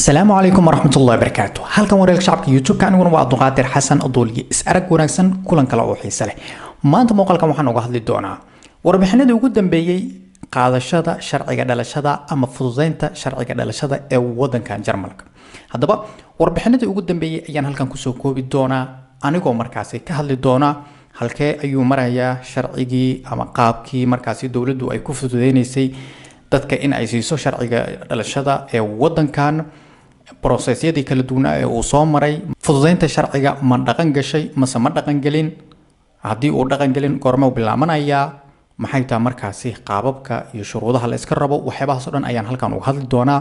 السلام عليكم ورحمة الله وبركاته. halkan wareeg shacabka YouTube-ka aniguna waa Abduqaadir Xasan Aduulye. Is arag wanaagsan kulan kale oo xiiso leh. Maanta muuqaalkan waxaan uga hadli doonaa warbixinadii ugu dambeeyay qaadashada sharciga dhalashada ama fududeynta sharciga dhalashada ee wadanka Jarmalka. Haddaba warbixinadii ugu dambeeyay ayaan halkan ku soo koobi doonaa anigoo markaasi ka hadli doonaa halkee ayuu marayaa sharcigii ama qaabkii markaasi dawladdu ay ku fududeynaysay dadka in ay siiso sharciga dhalashada ee wadankan processyadii kala duwan ee uu soo maray fududeynta sharciga ma dhaqan gashay mase ma dhaqan gelin haddii uu dhaqan gelin goorma uu bilaabanaya maxay tahay markaasi qaababka iyo shuruudaha la iska rabo waxyaabahaas oo dhan ayaan halkan uga hadli doonaa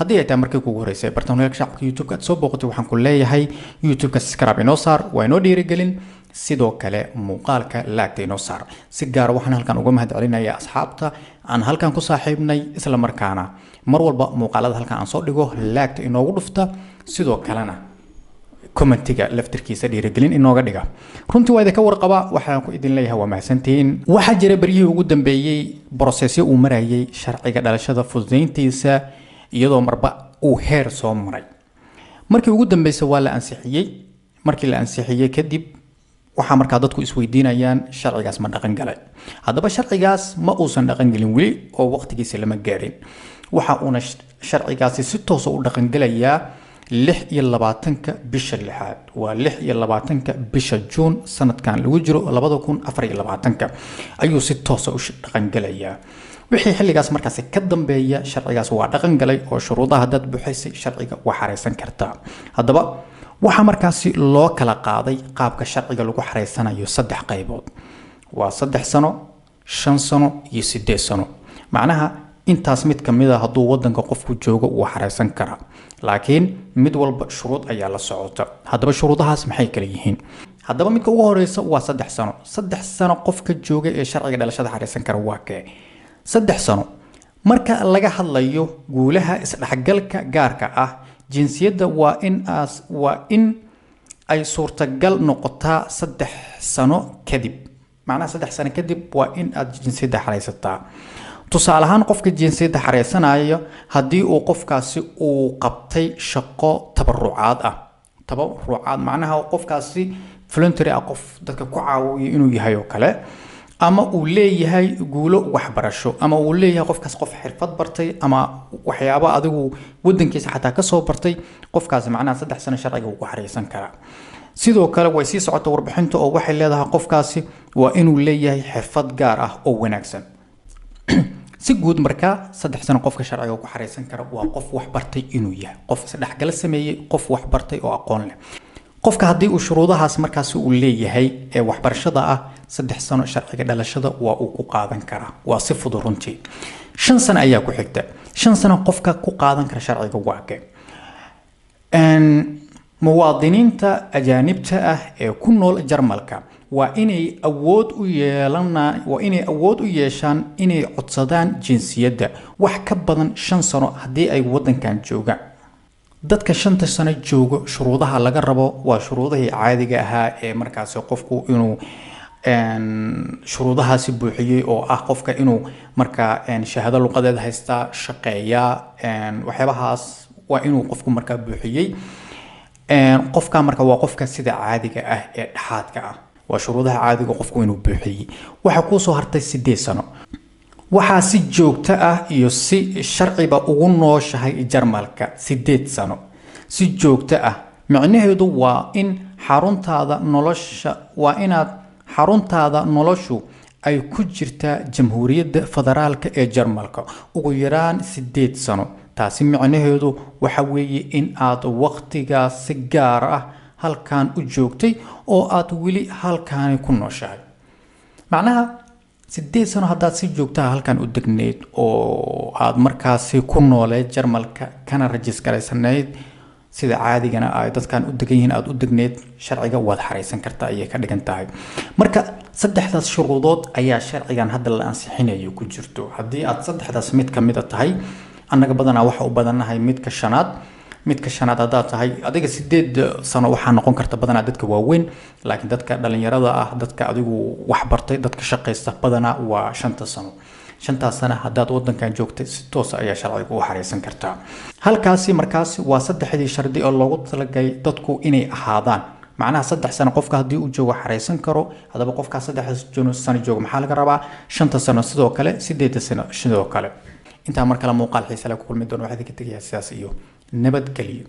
haddii ay tahay markii kugu horeysay barnaamijka shacabka YouTube-ka aad soo booqatay waxaan ku leeyahay YouTube-ka subscribe inoo saar waa inoo dhiirigelin sidoo kale muuqaalka laagta inoo saar si gaar waxaan halkan uga mahadcelinayaa asxaabta aan halkan ku saaxiibnay isla markaana mar walba muuqaalada halkan aan soo dhigo laagta inoogu dhufta sidoo kalena commentiga laftirkiisa dhiirigelin inooga dhiga runtii waa idinka warqaba waxaan ku idin leeyahay waa mahadsantiin waxaa jira bariyihii ugu dambeeyay processyo uu marayay sharciga dhalashada fududeyntiisa iyadoo marba uu heer soo maray markii ugu dambeysay waa la ansixiyay markii la ansixiyay kadib waxa markaa dadku isweydiinayaan sharcigaas ma dhaqan galay haddaba sharcigaas ma uusan dhaqan galin weli oo waqtigiisa lama gaarin waxa uuna sharcigaasi si toos ah u dhaqan galayaa 26 bisha lixaad waa 26 bisha June sanadkan lagu jiro 2024 ayuu si toos ah u dhaqan galayaa wixii xilligaas markaas ka dambeeya sharcigaas waa dhaqan galay oo shuruudaha dad buuxisay sharciga wax xareysan kartaa haddaba waxa markaasi loo kala qaaday qaabka sharciga lagu xareysanayo saddex qaybood waa 3 sano 5 sano iyo 8 sano macnaha intaas mid kamid ah hadduu wadanka qofku joogo uu xareysan karaa laakiin mid walba shuruud ayaa la socota haddaba shuruudahaas maxay kala yihiin haddaba midka ugu horeysa waa 3 sano qofka jooga ee sharciga dhalashada xareysan kara waa kee 3 sano marka laga hadlayo guulaha isdhaxgalka gaarka ah jinsiyadda waa in ay suurtagal noqotaa 3 sano kadib macnaha 3 sano kadib waa in aad jinsiyadda xareysataa tusaale ahaan qofka jinsiyadda xareysanaya haddii uu qofkaasi uu qabtay shaqo tabarucaad macnaha qofkaasi voluntary ah qof dadka ku caawiyo inuu yahay oo kale ama uu leeyahay guulo waxbarasho ama uu leeyahay qofkaas qof xirfad bartay ama waxyaabo adigu wadankiisa xataa ka soo bartay qofkaas macnaha 3 sano sharciga uu ku xareysan karaa sidoo kale way sii socota warbixinta oo waxay leedahay qofkaasi waa inuu leeyahay xirfad gaar ah oo wanaagsan si guud marka 3 sano qofka sharciga uu ku xareysan kara waa qof wax bartay inuu yahay qof isdhaxgal sameeyay qof wax bartay oo aqoon leh qofka haddii uu shuruudahaas markaas uu leeyahay ee waxbarashada ah 3 sano sharciga dhalashada waa uu ku qaadan karaa waa si fudud runtii 5 sano ayaa ku xigta 5 sano qofka ku qaadan kara sharciga waa kee muwaadiniinta ajaanibta ah ee ku nool Jarmalka waa inay awood u yeeshaan inay codsadaan jinsiyadda wax ka badan 5 sano haddii ay wadankan joogaan dadka 5 sano joogo shuruudaha laga rabo waa shuruudihii caadiga ahaa ee markaas qofku inuu shuruudahaasi buuxiyay oo ah qofka inuu marka shahaado luqadeed haysta shaqeeya waxyaabahaas waa inuu qofku marka buuxiyay qofka marka waa qofka sida caadiga ah ee dhaxaadka ah waa shuruudaha caadiga qofku inuu buuxiyay waxa ku soo hartay 8 sano waxa si joogto ah iyo si sharciba ugu nooshahay Jarmalka 8 sano si joogto ah macnaheedu waa in xaruntaada noloshu ay ku jirtaa Jamhuuriyadda Federaalka ee Jarmalka ugu yaraan 8 sano taasi macnaheedu waxa weeye in aad waqtigaas si gaar ah halkan u joogtay oo aad wili halkan ku nooshahay macnaha 8 sano haddaad si joogtaa halkan u degneed oo aad markaasi ku nooleed Jarmalka kana registraysanayd sida caadigana ay dadkan u degan yihiin aad u degneed sharciga waad xareysan kartaa ayay ka dhigan tahay marka saddexdaas shuruudood ayaa sharcigan hadda la ansixinayo ku jirto haddii aad saddexdaas mid kamid tahay annaga badanaa waxa u badanahay midka shanaad midka shanaad haddaad tahay adiga 8 sano waxaa noqon karta badanaa dadka waaweyn laakiin dadka dhalinyarada ah dadka adigu wax bartay dadka shaqaysta badanaa waa 5 sano 5 sano haddaad wadankan joogtay si toos ah ayaa sharciga u xareysan kartaa halkaasi markaasi waa saddexdii shardi oo loogu talagalay dadku inay ahaadaan macnaha 3 sano qofka hadii uu joogo xareysan karo hadaba qofka 3 sano joogo maxaa laga rabaa 5 sano sidoo kale 8 sano sidoo kale inta mar kale muuqaal xiiso leh ku kulmi doono waxaad ka tagaysaa sidaas iyo nabadgelyo